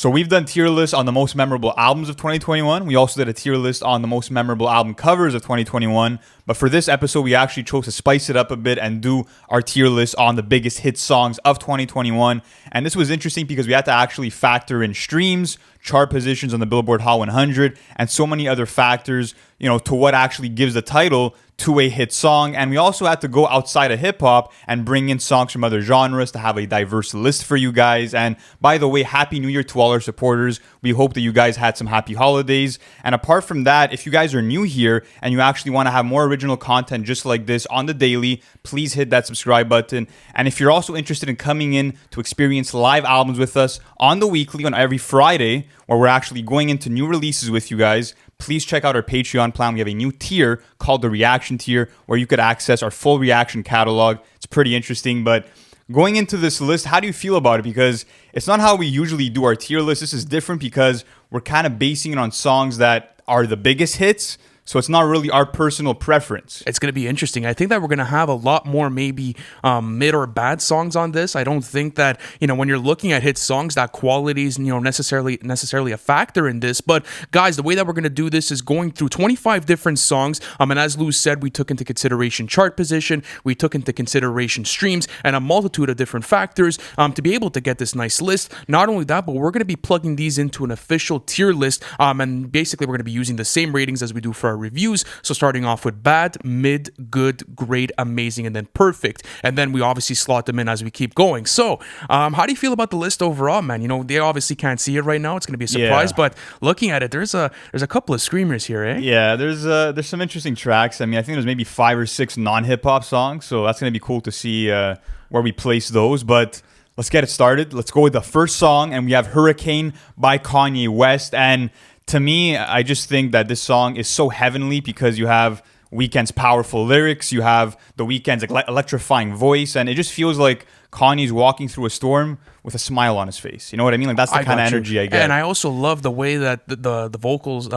So we've done tier lists on the most memorable albums of 2021. We also did a tier list on the most memorable album covers of 2021. But for this episode, we actually chose to spice it up a bit and do our tier list on the biggest hit songs of 2021. And this was interesting because we had to actually factor in streams, chart positions on the Billboard Hot 100, and so many other factors, to what actually gives the title to a hit song. And we also had to go outside of hip hop and bring in songs from other genres to have a diverse list for you guys. And by the way, Happy New Year to all our supporters. We hope that you guys had some happy holidays. And apart from that, if you guys are new here and you actually want to have more original content just like this on the daily, please hit that subscribe button. And if you're also interested in coming in to experience live albums with us on the weekly on every Friday, where we're actually going into new releases with you guys, please check out our Patreon plan. We have a new tier called the Reaction Tier where you could access our full reaction catalog. It's pretty interesting. But going into this list, how do you feel about it? Because it's not how we usually do our tier list. This is different because we're kind of basing it on songs that are the biggest hits. So it's not really our personal preference. It's going to be interesting. I think that we're going to have a lot more maybe mid or bad songs on this. I don't think that, when you're looking at hit songs, that quality is, necessarily a factor in this. But guys, the way that we're going to do this is going through 25 different songs. And as Lou said, we took into consideration chart position, we took into consideration streams, and a multitude of different factors to be able to get this nice list. Not only that, but we're going to be plugging these into an official tier list. And basically, we're going to be using the same ratings as we do for our reviews. So starting off with bad, mid, good, great, amazing, and then perfect. And then we obviously slot them in as we keep going. So how do you feel about the list overall, man? They obviously can't see it right now. It's going to be a surprise, but looking at it, there's a couple of screamers here, eh? Yeah, there's some interesting tracks. I mean, I think there's maybe 5 or 6 non-hip hop songs. So that's going to be cool to see where we place those. But let's get it started. Let's go with the first song, and we have Hurricane by Kanye West. And to me, I just think that this song is so heavenly because you have Weeknd's powerful lyrics, you have the Weeknd's electrifying voice, and it just feels like Kanye's walking through a storm with a smile on his face. You know what I mean? Like that's the kind of energy I get. And I also love the way that the vocals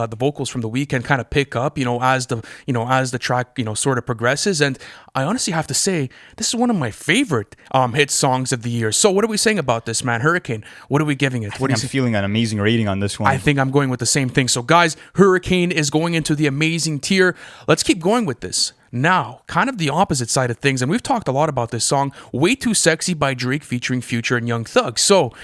from the Weeknd kind of pick up, as the track, sort of progresses. And I honestly have to say, this is one of my favorite hit songs of the year. So what are we saying about this, man? Hurricane, what are we giving it? I'm feeling an amazing rating on this one. I think I'm going with the same thing. So guys, Hurricane is going into the amazing tier. Let's keep going with this. Now, kind of the opposite side of things, and we've talked a lot about this song, Way Too Sexy by Drake featuring Future and Young Thug. So,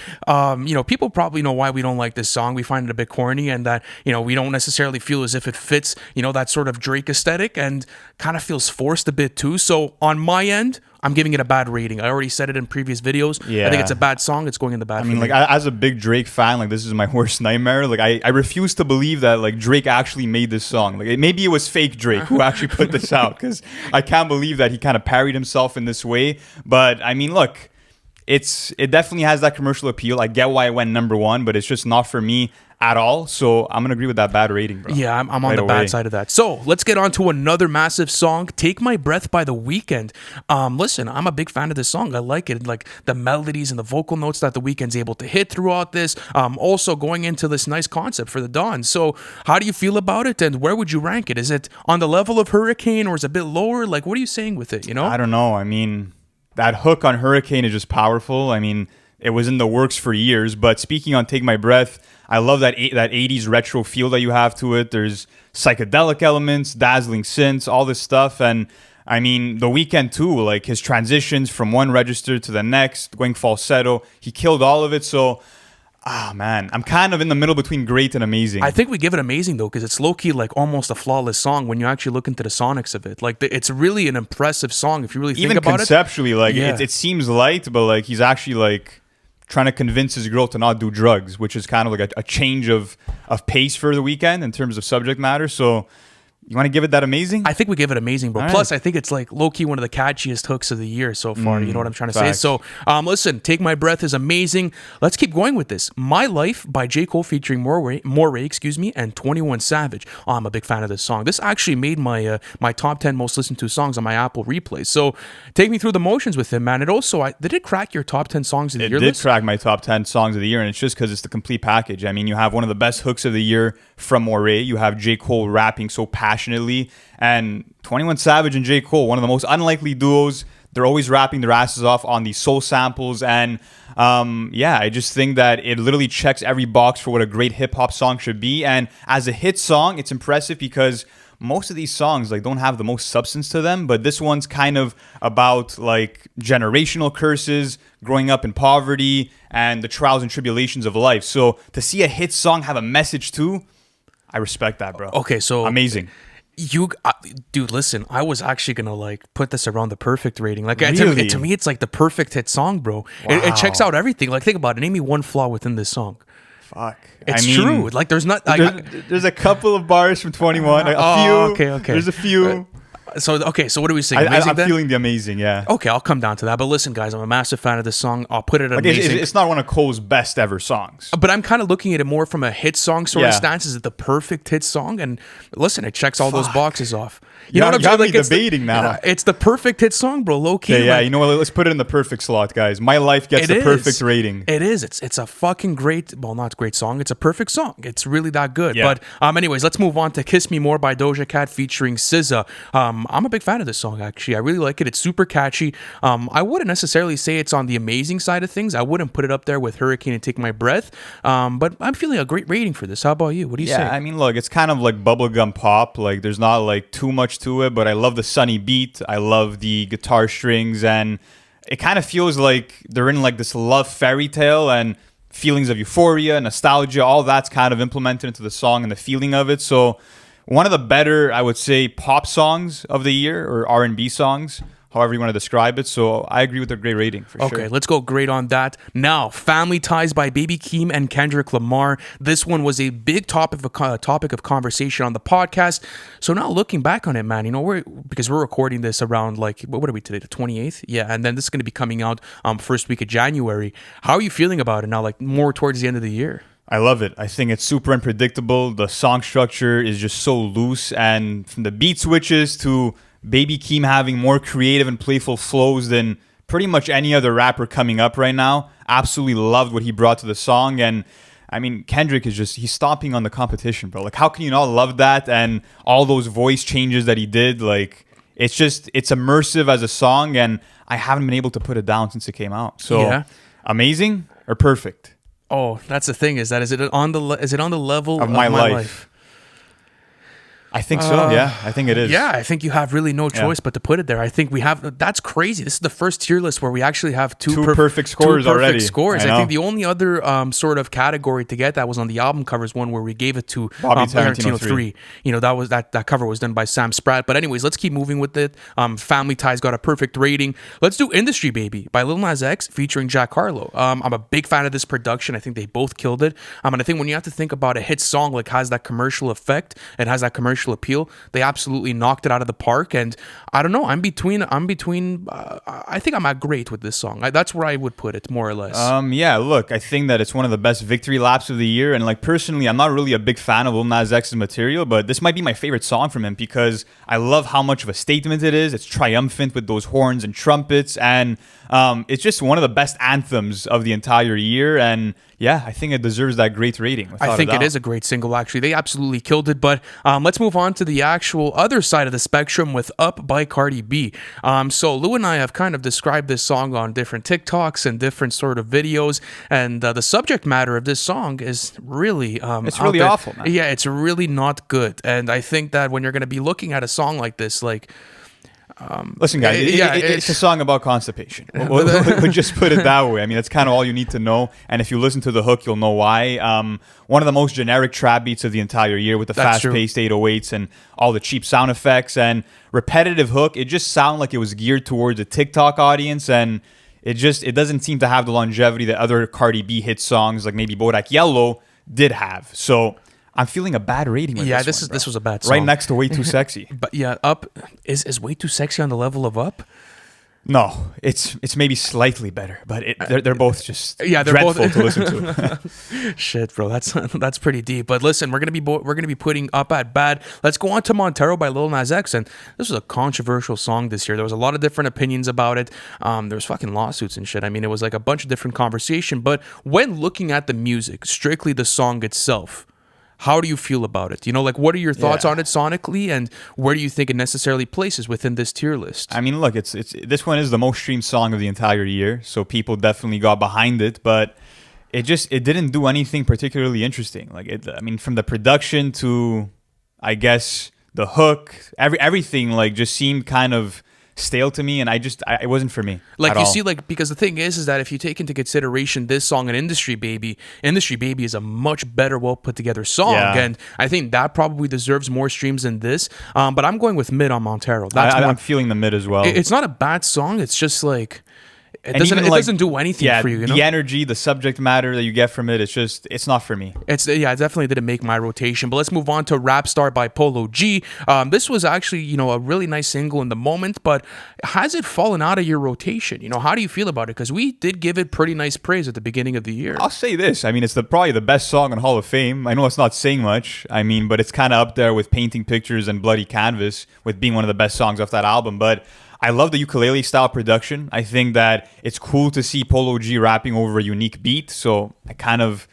people probably know why we don't like this song. We find it a bit corny and that, we don't necessarily feel as if it fits, that sort of Drake aesthetic and kind of feels forced a bit too. So, on my end, I'm giving it a bad rating. I already said it in previous videos. Yeah. I think it's a bad song. It's going in the bad. As a big Drake fan, this is my worst nightmare. I refuse to believe that Drake actually made this song. Maybe it was fake Drake who actually put this out because I can't believe that he kind of parried himself in this way. But look, it definitely has that commercial appeal. I get why it went number 1, but it's just not for me at all. So I'm gonna agree with that bad rating, bro. Yeah, I'm on the bad side of that. So let's get on to another massive song, Take My Breath by The Weeknd. Listen, I'm a big fan of this song. I like it, like the melodies and the vocal notes that The Weeknd's able to hit throughout this. Also going into this nice concept for the dawn. So how do you feel about it, and where would you rank it? Is it on the level of Hurricane, or is it a bit lower? What are you saying with it? I don't know. That hook on Hurricane is just powerful. It was in the works for years. But speaking on Take My Breath, I love that 80s retro feel that you have to it. There's psychedelic elements, dazzling synths, all this stuff. And The Weeknd too, his transitions from one register to the next, going falsetto, he killed all of it. So, I'm kind of in the middle between great and amazing. I think we give it amazing though, because it's low-key almost a flawless song when you actually look into the sonics of it. It's really an impressive song if you really think about it. Even conceptually, it seems light, but he's actually trying to convince his girl to not do drugs, which is kind of a change of pace for The Weeknd in terms of subject matter. So you want to give it that amazing? I think we give it amazing, bro. Plus, I think it's low-key one of the catchiest hooks of the year so far. You know what I'm trying to say? So, listen, Take My Breath is amazing. Let's keep going with this. My Life by J. Cole featuring Moray, and 21 Savage. I'm a big fan of this song. This actually made my my top 10 most listened to songs on my Apple replays. So, take me through the motions with him, man. It also, did it crack your top 10 songs of the year list? It did crack my top 10 songs of the year, and it's just because it's the complete package. You have one of the best hooks of the year from Moray. You have J. Cole rapping so passionately, and 21 Savage and J. Cole, one of the most unlikely duos They're always rapping their asses off on these soul samples. And yeah, I just think that it literally checks every box for what a great hip hop song should be. And as a hit song, it's impressive because most of these songs like don't have the most substance to them, but this one's kind of about like generational curses, growing up in poverty, and the trials and tribulations of life. So to see a hit song have a message too, I respect that, bro. Okay, so amazing. Dude, listen, I was actually gonna like put this around the perfect rating. Like Really? to me, it's like the perfect hit song, bro. It checks out everything. Like think about it. Name me one flaw within this song. Fuck. It's true. Like there's not. There's a couple of bars from 21. A few. Okay. There's a few. So what do we say? I'm feeling the amazing, yeah. Okay, I'll come down to that. But listen, guys, I'm a massive fan of this song. I'll put it at amazing. It's not one of Cole's best ever songs. But I'm kind of looking at it more from a hit song sort of Yeah. stance. Is it the perfect hit song? And listen, it checks all those boxes off. You know what I'm saying? Like, it's debating now. It's the perfect hit song, bro. Low key. Okay, yeah, like, you know what? Let's put it in the perfect slot, guys. My Life gets the perfect rating. It is. It's a fucking great, well, not great song. It's a perfect song. It's really that good. Yeah. But anyways, let's move on to Kiss Me More by Doja Cat featuring SZA. I'm a big fan of this song, actually. I really like it. It's super catchy. I wouldn't necessarily say it's on the amazing side of things. I wouldn't put it up there with Hurricane and Take My Breath. But I'm feeling a great rating for this. How about you? What do you say? Yeah, I mean, look, it's kind of like bubblegum pop. Like, there's not like too much to it, but I love the sunny beat. I love the guitar strings, and it kind of feels like they're in like this love fairy tale, and feelings of euphoria, nostalgia, all that's kind of implemented into the song and the feeling of it. So one of the better, I would say, pop songs of the year, or R&B songs, however you want to describe it. So I agree with a great rating for sure. Okay, let's go great on that. Now, Family Ties by Baby Keem and Kendrick Lamar. This one was a big topic of conversation on the podcast. So now looking back on it, man, you know, because we're recording this around like, what are we today, the 28th? Yeah, and then this is going to be coming out first week of January. How are you feeling about it now, like more towards the end of the year? I love it. I think it's super unpredictable. The song structure is just so loose, and from the beat switches to Baby Keem having more creative and playful flows than pretty much any other rapper coming up right now. Absolutely loved what he brought to the song. And I mean, Kendrick is just, he's stomping on the competition, bro. Like, how can you not love that? And all those voice changes that he did, like, it's immersive as a song, and I haven't been able to put it down since it came out. So Yeah. Amazing or perfect? Oh, that's the thing. Is it on the level Of my life? I think so. Yeah, I think it is. Yeah, I think you have really no choice but to put it there. I think we have. That's crazy. This is the first tier list where we actually have two perfect scores already. Scores. I think the only other sort of category to get that was on the album covers one, where we gave it to Bobby Tarantino 3. You know, that cover was done by Sam Spratt. But anyways, let's keep moving with it. Family Ties got a perfect rating. Let's do Industry Baby by Lil Nas X featuring Jack Harlow. I'm a big fan of this production. I think they both killed it. And I think when you have to think about a hit song like has that commercial effect, it has that commercial appeal, they absolutely knocked it out of the park. And I don't know, I'm between I think I'm at great with this song. That's where I would put it, more or less. Yeah, look, I think that it's one of the best victory laps of the year. And like, personally, I'm not really a big fan of Lil Nas X's material, but this might be my favorite song from him because I love how much of a statement it is. It's triumphant with those horns and trumpets, and it's just one of the best anthems of the entire year. And yeah, I think it deserves that great rating. I think it is a great single, actually. They absolutely killed it. But let's move on to the actual other side of the spectrum with Up by Cardi B. So Lou and I have kind of described this song on different TikToks and different sort of videos. And the subject matter of this song is really... it's really awful, man. Yeah, it's really not good. And I think that when you're going to be looking at a song like this, like... Listen, guys, it's a song about constipation. We'll just put it that way. I mean, that's kind of all you need to know. And if you listen to the hook, you'll know why. One of the most generic trap beats of the entire year with the fast-paced 808s and all the cheap sound effects and repetitive hook. It just sounded like it was geared towards a TikTok audience, and it doesn't seem to have the longevity that other Cardi B hit songs like maybe Bodak Yellow did have. So I'm feeling a bad rating with this was a bad song. Right next to Way Too Sexy. But yeah, Up is Way Too Sexy on the level of Up? No, it's maybe slightly better, but they're both just they're dreadful both to listen to. Shit, bro, that's pretty deep. But listen, we're gonna be putting Up at bad. Let's go on to Montero by Lil Nas X, and this was a controversial song this year. There was a lot of different opinions about it. There was fucking lawsuits and shit. I mean, it was like a bunch of different conversation. But when looking at the music, strictly the song itself, How do you feel about it? Like what are your thoughts Yeah. on it sonically, and where do you think it necessarily places within this tier list? I mean, look, it's this one is the most streamed song of the entire year, so people definitely got behind it, but it didn't do anything particularly interesting. Like I mean, from the production to, I guess, the hook, everything like just seemed kind of stale to me, and it wasn't for me. Like at you all. see, like because the thing is that if you take into consideration this song and Industry Baby is a much better, well put together song, Yeah. and I think that probably deserves more streams than this. But I'm going with mid on Montero. That's I'm feeling the mid as well. it's not a bad song. It's just like And even, it like, doesn't do anything yeah, for you. the energy, the subject matter that you get from it, it's not for me. It definitely didn't make my rotation. But let's move on to Rapstar by Polo G. This was actually, a really nice single in the moment, but has it fallen out of your rotation? How do you feel about it? Because we did give it pretty nice praise at the beginning of the year. I'll say this. I mean, it's probably the best song on Hall of Fame. I know it's not saying much. I mean, but it's kind of up there with Painting Pictures and Bloody Canvas with being one of the best songs off that album. But I love the ukulele style production. I think that it's cool to see Polo G rapping over a unique beat. So I kind of,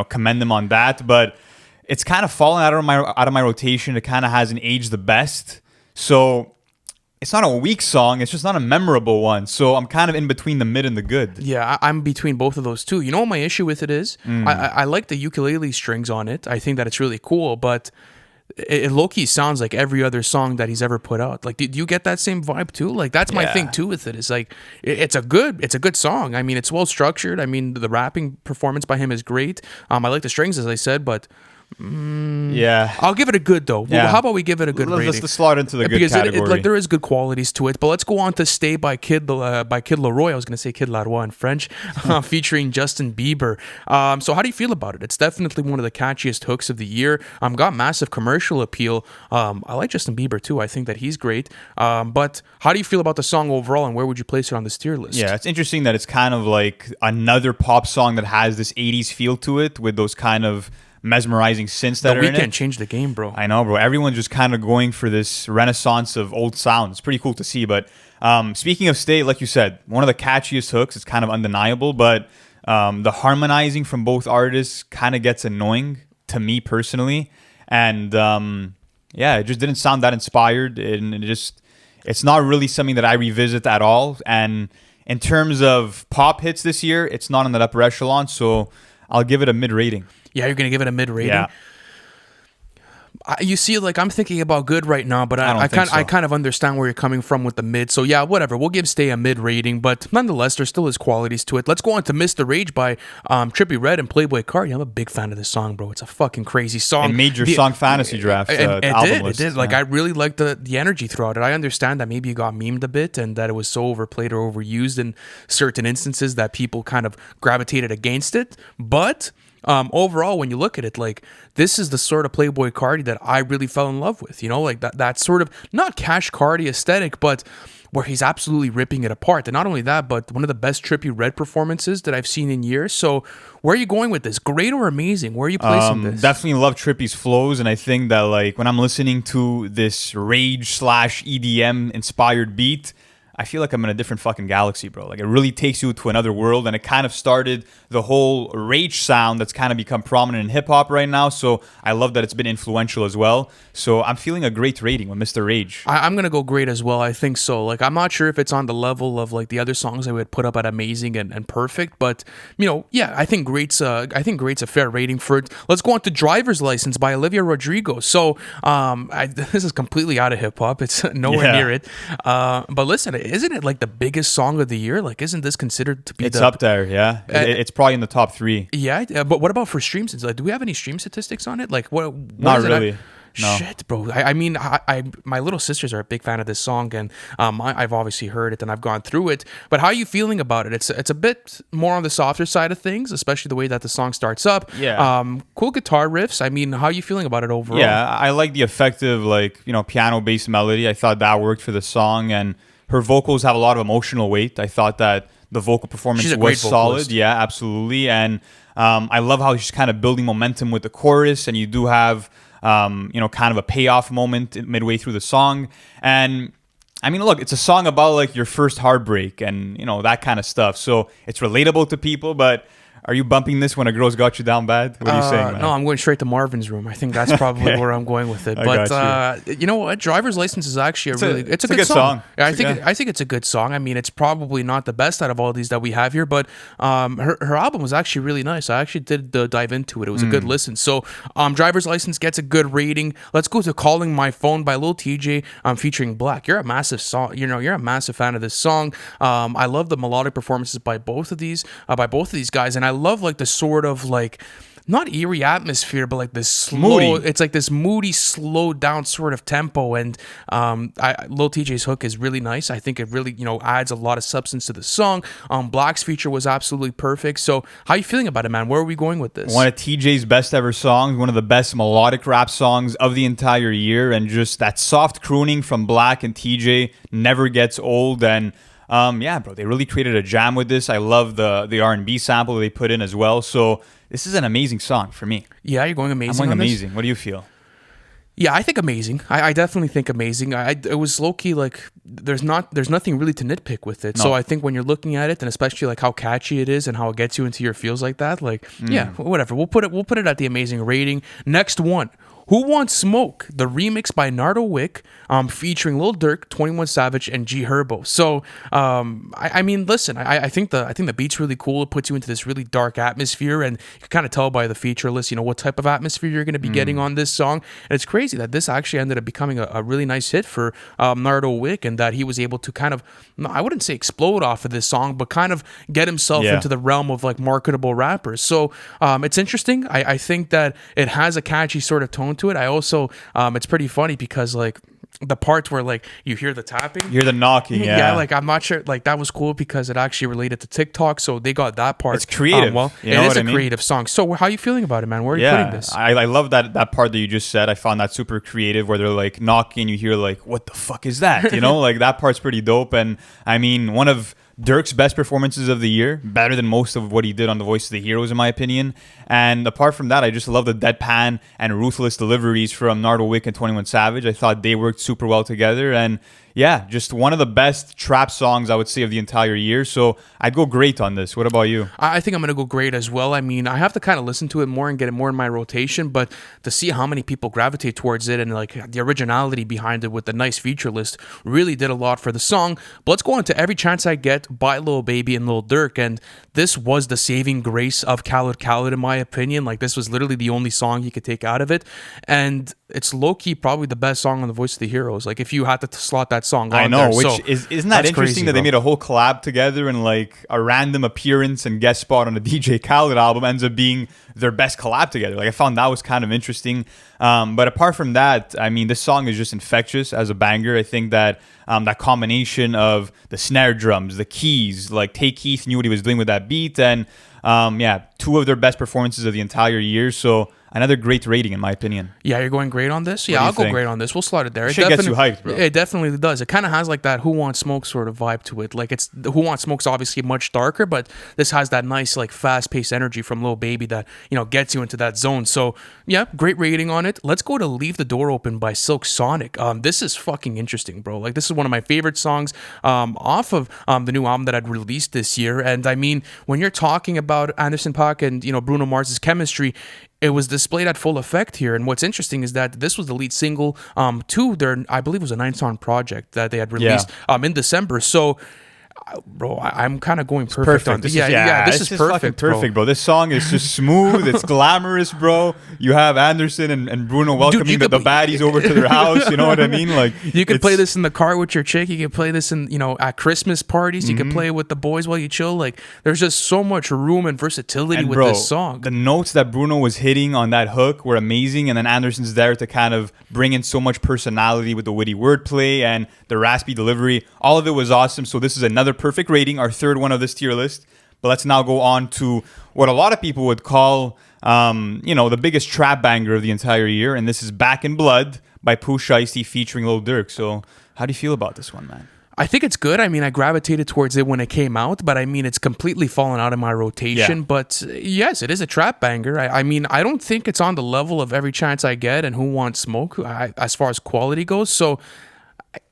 commend him on that. But it's kind of fallen out of my rotation. It kind of hasn't aged the best. So it's not a weak song. It's just not a memorable one. So I'm kind of in between the mid and the good. Yeah, I'm between both of those too. You know what my issue with it is? I like the ukulele strings on it. I think that it's really cool, but it low-key sounds like every other song that he's ever put out. Like, do you get that same vibe too? Like, that's my thing too with it. It's like it's a good song. I mean, it's well structured. I mean, the rapping performance by him is great. I like the strings, as I said, but Yeah. I'll give it a good though. Yeah. How about we give it a good rating? Let's slot into the good Because category. there is good qualities to it. But let's go on to Stay by Kid Laroi. I was going to say Kid Laroi in French, featuring Justin Bieber. So how do you feel about it? It's definitely one of the catchiest hooks of the year. Got massive commercial appeal. I like Justin Bieber too. I think that he's great. But how do you feel about the song overall, and where would you place it on this tier list? Yeah, it's interesting that it's kind of like another pop song that has this 80s feel to it with those kind of mesmerizing synths that The are in Weeknd it. changed the game, bro. I know, bro. Everyone's just kind of going for this renaissance of old sounds. It's pretty cool to see. But speaking of Stay, like you said, one of the catchiest hooks. It's kind of undeniable. But the harmonizing from both artists kind of gets annoying to me personally. And it just didn't sound that inspired. And it's not really something that I revisit at all. And in terms of pop hits this year, it's not in that upper echelon. So I'll give it a mid rating. Yeah, you're going to give it a mid rating? Yeah. You see, like, I'm thinking about good right now, but I kind of understand where you're coming from with the mid. So yeah, whatever. We'll give Stay a mid rating, but nonetheless, there still is qualities to it. Let's go on to Mr. Rage by Trippie Redd and Playboy Carti. I'm a big fan of this song, bro. It's a fucking crazy song. It made your song fantasy draft album list. It did. Like, I really liked the energy throughout it. I understand that maybe it got memed a bit and that it was so overplayed or overused in certain instances that people kind of gravitated against it, but overall, when you look at it, like, this is the sort of Playboy Carti that I really fell in love with, like that sort of not Cash Carti aesthetic, but where he's absolutely ripping it apart. And not only that, but one of the best Trippie Redd performances that I've seen in years. So where are you going with this? Great or amazing? Where are you placing this? Definitely love Trippie's flows, and I think that, like, when I'm listening to this rage / EDM inspired beat, I feel like I'm in a different fucking galaxy, bro. Like, it really takes you to another world, and it kind of started the whole rage sound that's kind of become prominent in hip-hop right now, so I love that it's been influential as well. So I'm feeling a great rating with Mr. Rage. I'm going to go great as well. I think so. Like, I'm not sure if it's on the level of, like, the other songs I would put up at amazing and perfect, but, I think great's a fair rating for it. Let's go on to Driver's License by Olivia Rodrigo. So this is completely out of hip-hop. It's nowhere near it. But listen, isn't it like the biggest song of the year? Like, isn't this considered to be It's up there, yeah. It's probably in the top 3. Yeah, but what about for streams? Like, do we have any stream statistics on it? Like, what Not is it really. No. Shit, bro. I mean, my little sisters are a big fan of this song, and I've obviously heard it and I've gone through it. But how are you feeling about it? It's a bit more on the softer side of things, especially the way that the song starts up. Yeah. Cool guitar riffs. I mean, how are you feeling about it overall? Yeah, I like the effective, like, piano-based melody. I thought that worked for the song, and her vocals have a lot of emotional weight. I thought that the vocal performance She's a great was solid. vocalist. Yeah, absolutely. And I love how she's kind of building momentum with the chorus, and you do have, kind of a payoff moment midway through the song. And I mean, look, it's a song about, like, your first heartbreak and, that kind of stuff. So it's relatable to people, but Are you bumping this when a girl's got you down bad? What are you saying, man? No, I'm going straight to Marvin's Room. I think that's probably where I'm going with it. But you know what? Driver's License is actually it's a good song. Yeah, I think it's a good song. I mean, it's probably not the best out of all these that we have here, but her album was actually really nice. I actually did dive into it. It was a good listen. So Driver's License gets a good rating. Let's go to Calling My Phone by Lil TJ featuring Black. You're a massive song. You're a massive fan of this song. I love the melodic performances by both of these guys, and I love like the sort of like not eerie atmosphere, but like this slow. Moody. It's like this moody, slowed down sort of tempo, and Lil TJ's hook is really nice. I think it really adds a lot of substance to the song. Black's feature was absolutely perfect. So how you feeling about it, man? Where are we going with this? One of TJ's best ever songs, one of the best melodic rap songs of the entire year, and just that soft crooning from Black and TJ never gets old. And yeah, bro, they really created a jam with this. I love the R&B sample they put in as well. So this is an amazing song for me. Yeah, you're going amazing. I'm going amazing. What do you feel? Yeah, I think amazing. I definitely think amazing. It was low key like there's nothing really to nitpick with it. No. So I think when you're looking at it, and especially like how catchy it is and how it gets you into your feels like that, like yeah, whatever. We'll put it at the amazing rating. Next one. Who Wants Smoke? The remix by Nardo Wick, featuring Lil Durk, 21 Savage, and G Herbo. So, I mean, listen, I think the beat's really cool. It puts you into this really dark atmosphere, and you can kind of tell by the feature list, what type of atmosphere you're going to be getting on this song. And it's crazy that this actually ended up becoming a really nice hit for Nardo Wick, and that he was able to kind of, I wouldn't say explode off of this song, but kind of get himself into the realm of like marketable rappers. So, it's interesting. I think that it has a catchy sort of tone to it. I also it's pretty funny because like the parts where like you hear the tapping, you hear the knocking, yeah, like I'm not sure, like that was cool because it actually related to TikTok, so they got that part. It's creative. Well, it is a creative song. So how are you feeling about it, man? Where are you putting this? I love that part that you just said. I found that super creative, where they're like knocking, you hear like, what the fuck is that? Like that part's pretty dope. And I mean, one of Durk's best performances of the year, better than most of what he did on The Voice of the Heroes, in my opinion. And apart from that, I just love the deadpan and ruthless deliveries from Nardo Wick and 21 Savage. I thought they worked super well together. And yeah, just one of the best trap songs, I would say, of the entire year. So I'd go great on this. What about you? I think I'm going to go great as well. I mean, I have to kind of listen to it more and get it more in my rotation, but to see how many people gravitate towards it and like the originality behind it with the nice feature list really did a lot for the song. But let's go on to Every Chance I Get by Lil Baby and Lil Durk. And this was the saving grace of Khaled, in my opinion. Like, this was literally the only song he could take out of it. And it's low-key probably the best song on The Voice of the Heroes. Like, if you had to slot that song on I know, there. Isn't that interesting crazy, that they made a whole collab together, and like a random appearance and guest spot on a DJ Khaled album ends up being their best collab together. Like, I found that was kind of interesting. But apart from that, I mean, this song is just infectious as a banger. I think that that combination of the snare drums, the keys, like Tay Keith knew what he was doing with that beat, and yeah, two of their best performances of the entire year. So another great rating, in my opinion. Yeah, you're going great on this? Yeah, I'll go great on this. We'll slot it there. Shit gets you hyped, bro. It definitely does. It kind of has like that Who Wants Smoke sort of vibe to it. Like, it's Who Wants Smoke's obviously much darker, but this has that nice, like, fast-paced energy from Lil Baby that, gets you into that zone. So, yeah, great rating on it. Let's go to Leave the Door Open by Silk Sonic. This is fucking interesting, bro. Like, this is one of my favorite songs off of the new album that I'd released this year. And, I mean, when you're talking about Anderson .Paak and, Bruno Mars's chemistry, it was displayed at full effect here. And what's interesting is that this was the lead single to their, I believe it was a 9-song project that they had released in December. So, bro, I'm kind of going perfect on this. This is perfect, bro. This song is just smooth. It's glamorous, bro. You have Anderson and Bruno welcoming the baddies over to their house. You know what I mean? Like, you could play this in the car with your chick. You can play this in, at Christmas parties. You can play it with the boys while you chill. Like, there's just so much room and versatility with this song. The notes that Bruno was hitting on that hook were amazing, and then Anderson's there to kind of bring in so much personality with the witty wordplay and the raspy delivery. All of it was awesome. So this is another perfect rating, our third one of this tier list. But let's now go on to what a lot of people would call, the biggest trap banger of the entire year, and this is Back in Blood by Pooh Shiesty featuring Lil Durk. So how do you feel about this one, man? I think it's good. I mean, I gravitated towards it when it came out, but I mean, it's completely fallen out of my rotation. Yeah. But yes, it is a trap banger. I mean, I don't think it's on the level of Every Chance I Get and Who Wants Smoke as far as quality goes. So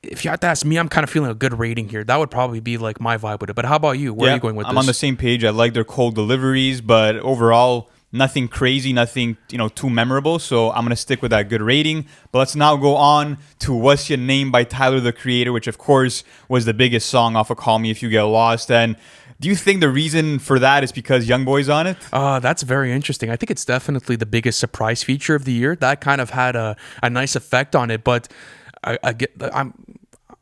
if you had to ask me, I'm kind of feeling a good rating here. That would probably be like my vibe with it. But how about you? Where are you going with this? I'm on the same page. I like their cold deliveries, but overall, nothing crazy, nothing too memorable. So I'm gonna stick with that good rating. But let's now go on to "What's Your Name" by Tyler the Creator, which of course was the biggest song off of "Call Me If You Get Lost." And do you think the reason for that is because YoungBoy's on it? That's very interesting. I think it's definitely the biggest surprise feature of the year. That kind of had a nice effect on it. But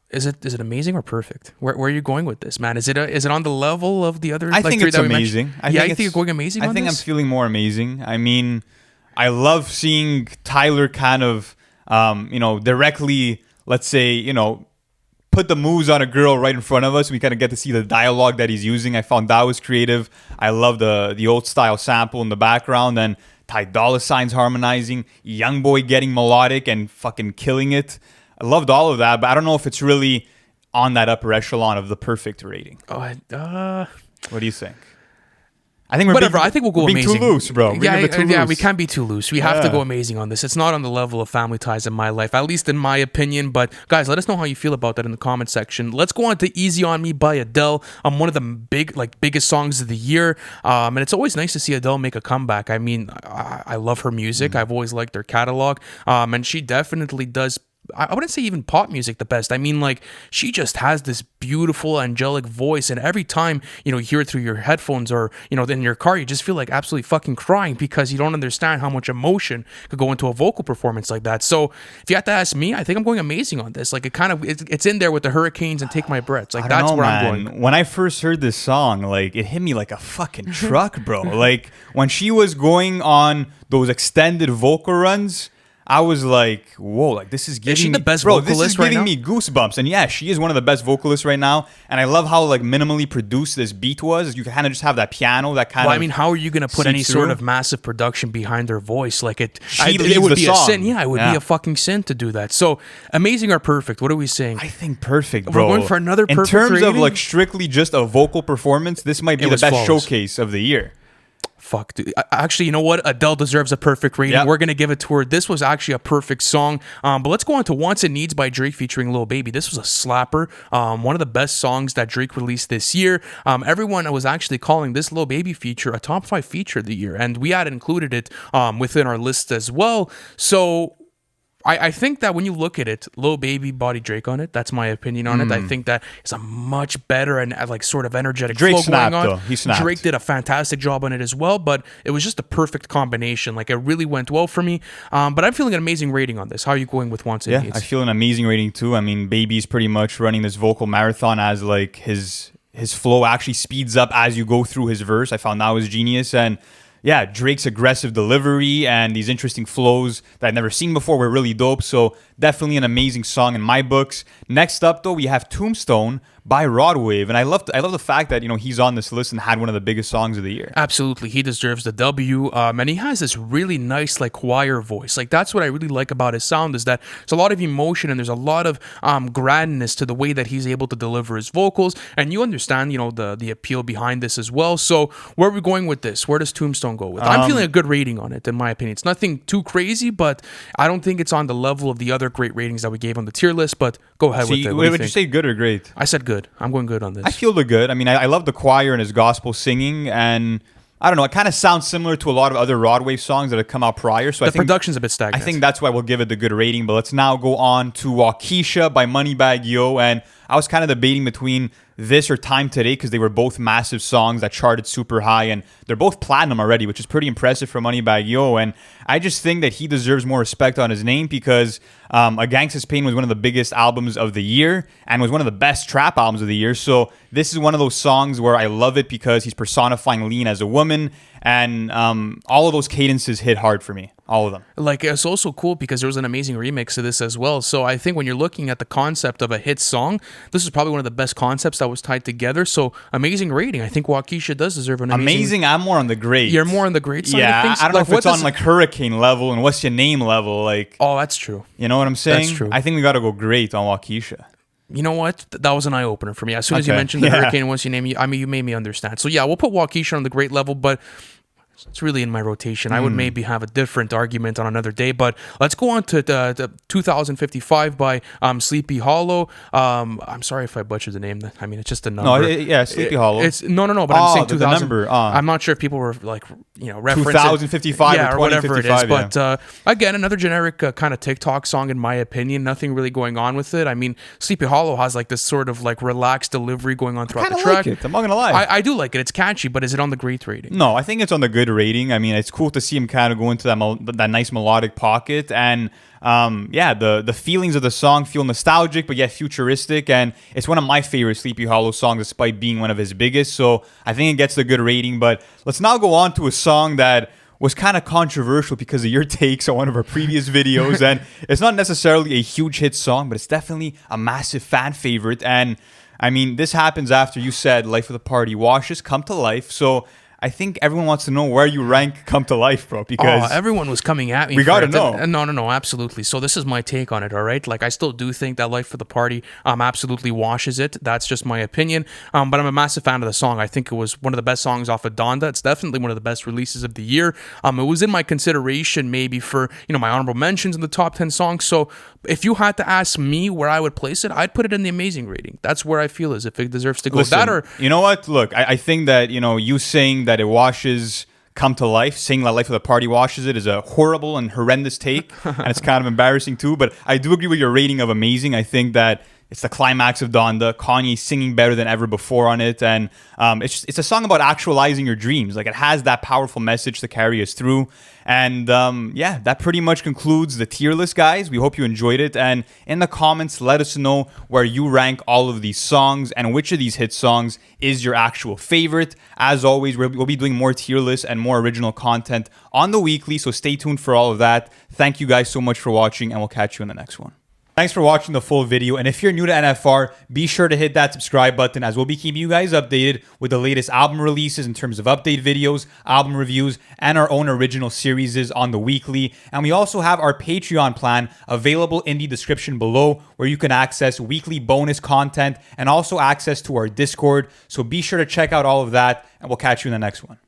is it amazing or perfect? Where are you going with this, man? Is it on the level of the other? I think it's amazing. I think you're going amazing. I think I'm feeling more amazing. I mean, I love seeing Tyler kind of, directly, let's say, put the moves on a girl right in front of us. We kind of get to see the dialogue that he's using. I found that was creative. I love the old style sample in the background, and Ty Dolla $ign's harmonizing, YoungBoy getting melodic and fucking killing it. I loved all of that, but I don't know if it's really on that upper echelon of the perfect rating. What do you think? I think I think we'll go being amazing. Too loose, bro. Yeah, we can't be too loose. We have to go amazing on this. It's not on the level of Family Ties in my life, at least in my opinion. But guys, let us know how you feel about that in the comment section. Let's go on to "Easy on Me" by Adele. One of the biggest songs of the year. And it's always nice to see Adele make a comeback. I mean, I love her music. I've always liked her catalog. And she definitely does. I wouldn't say even pop music the best. I mean, like, she just has this beautiful angelic voice, and every time you hear it through your headphones or in your car, you just feel like absolutely fucking crying because you don't understand how much emotion could go into a vocal performance like that. So if you have to ask me, I think I'm going amazing on this. Like, it's in there with the Hurricanes and "Take My Breaths." Like, that's where I'm going. When I first heard this song, like, it hit me like a fucking truck, bro. Like, when she was going on those extended vocal runs, I was like, whoa, like, this is giving Is she the best bro, vocalist this is right giving now? me goosebumps. And yeah, she is one of the best vocalists right now. And I love how, like, minimally produced this beat was. You kind of just have that piano that kind of. I mean, how are you going to put any sort of massive production behind her voice? Like, it would be a sin. Yeah, it would be a fucking sin to do that. So, amazing or perfect? What are we saying? I think perfect, bro. We're going for another perfect In terms rating? of, like, strictly just a vocal performance, this might be the best showcase of the year. Fuck, dude. Actually, you know what? Adele deserves a perfect rating. Yep. We're going to give it to her. This was actually a perfect song. But let's go on to "Wants and Needs" by Drake featuring Lil Baby. This was a slapper. One of the best songs that Drake released this year. Everyone was actually calling this Lil Baby feature a top 5 feature of the year. And we had included it within our list as well. So I think that when you look at it, Lil Baby body Drake on it. That's my opinion on it. I think that it's a much better and like sort of energetic Drake flow going on. Though. He snapped. Drake did a fantastic job on it as well, but it was just a perfect combination. Like, it really went well for me. But I'm feeling an amazing rating on this. How are you going with "Wants and Needs"? I feel an amazing rating too. I mean, Baby's pretty much running this vocal marathon as, like, his flow actually speeds up as you go through his verse. I found that was genius. And yeah, Drake's aggressive delivery and these interesting flows that I've never seen before were really dope. So definitely an amazing song in my books. Next up, though, we have "Tombstone" by Rodwave. And I love the fact that, he's on this list and had one of the biggest songs of the year. Absolutely. He deserves the W. And he has this really nice, like, choir voice. Like, that's what I really like about his sound, is that there's a lot of emotion and there's a lot of grandness to the way that he's able to deliver his vocals. And you understand, the appeal behind this as well. So where are we going with this? Where does Tombstone go with? I'm feeling a good rating on it, in my opinion. It's nothing too crazy, but I don't think it's on the level of the other great ratings that we gave on the tier list. But go ahead with it. Would you say good or great? I said good. I'm going good on this. I feel the good. I mean, I love the choir and his gospel singing, and I don't know, it kind of sounds similar to a lot of other Rodwave songs that have come out prior. So the production's a bit stagnant. I think that's why we'll give it the good rating. But let's now go on to "Wockesha" by Moneybagg Yo. And I was kind of debating between this or "Time Today" because they were both massive songs that charted super high, and they're both platinum already, which is pretty impressive for Moneybagg Yo. And I just think that he deserves more respect on his name because A Gangsta's Pain was one of the biggest albums of the year and was one of the best trap albums of the year. So this is one of those songs where I love it because he's personifying Lean as a woman, and all of those cadences hit hard for me. All of them. Like, it's also cool because there was an amazing remix of this as well. So I think when you're looking at the concept of a hit song, this is probably one of the best concepts that was tied together. So amazing rating. I think Wockesha does deserve an amazing. I'm more on the great. You're more on the great side yeah, of things? I don't know if it's on, like, Hurricane level and What's Your Name level. Like, oh, that's true. You know what I'm saying? That's true. I think we got to go great on Wockesha. You know what? That was an eye-opener for me. As soon as you mentioned the Hurricane and What's Your Name, you made me understand. So yeah, we'll put Wockesha on the great level, but It's really in my rotation. I would maybe have a different argument on another day, but let's go on to the 2055 by Sleepy Hollow. I'm sorry if I butchered the name. I mean, it's just a number. No, yeah, Sleepy Hollow. It's no, but I'm saying 2000. The number. I'm not sure if people were like, referencing 2055 or whatever it is. Yeah. But again, another generic kind of TikTok song, in my opinion. Nothing really going on with it. I mean, Sleepy Hollow has like this sort of like relaxed delivery going on throughout the track. Like it. I'm not gonna lie. I do like it. It's catchy, but is it on the great rating? No, I think it's on the good rating. I mean, it's cool to see him kind of go into that nice melodic pocket, and the feelings of the song feel nostalgic but yet futuristic, and it's one of my favorite Sleepy Hollow songs despite being one of his biggest. So I think it gets the good rating. But let's now go on to a song that was kind of controversial because of your takes on one of our previous videos, and it's not necessarily a huge hit song, but it's definitely a massive fan favorite. And I mean, this happens after you said Life of the Party washes come to life. So I think everyone wants to know where you rank Come to Life, bro, because everyone was coming at me. We got to know. No, absolutely. So this is my take on it, all right? Like, I still do think that Life of the Party absolutely washes it. That's just my opinion. But I'm a massive fan of the song. I think it was one of the best songs off of Donda. It's definitely one of the best releases of the year. It was in my consideration maybe for, my honorable mentions in the top 10 songs. So if you had to ask me where I would place it, I'd put it in the amazing rating. That's where I feel as if it deserves to go. Listen, that or you know what? Look, I think that, you saying that it washes Come to Life, saying that Life of the Party washes it is a horrible and horrendous take, and it's kind of embarrassing too. But I do agree with your rating of amazing. I think that it's the climax of Donda, Kanye singing better than ever before on it, and it's a song about actualizing your dreams. Like, it has that powerful message to carry us through. And that pretty much concludes the tier list, guys. We hope you enjoyed it, and in the comments, let us know where you rank all of these songs and which of these hit songs is your actual favorite. As always, we'll be doing more tier lists and more original content on the weekly, so stay tuned for all of that. Thank you guys so much for watching, and we'll catch you in the next one. Thanks for watching the full video, and if you're new to NFR, be sure to hit that subscribe button, as we'll be keeping you guys updated with the latest album releases in terms of update videos, album reviews, and our own original series on the weekly. And we also have our Patreon plan available in the description below, where you can access weekly bonus content and also access to our Discord. So be sure to check out all of that, and we'll catch you in the next one.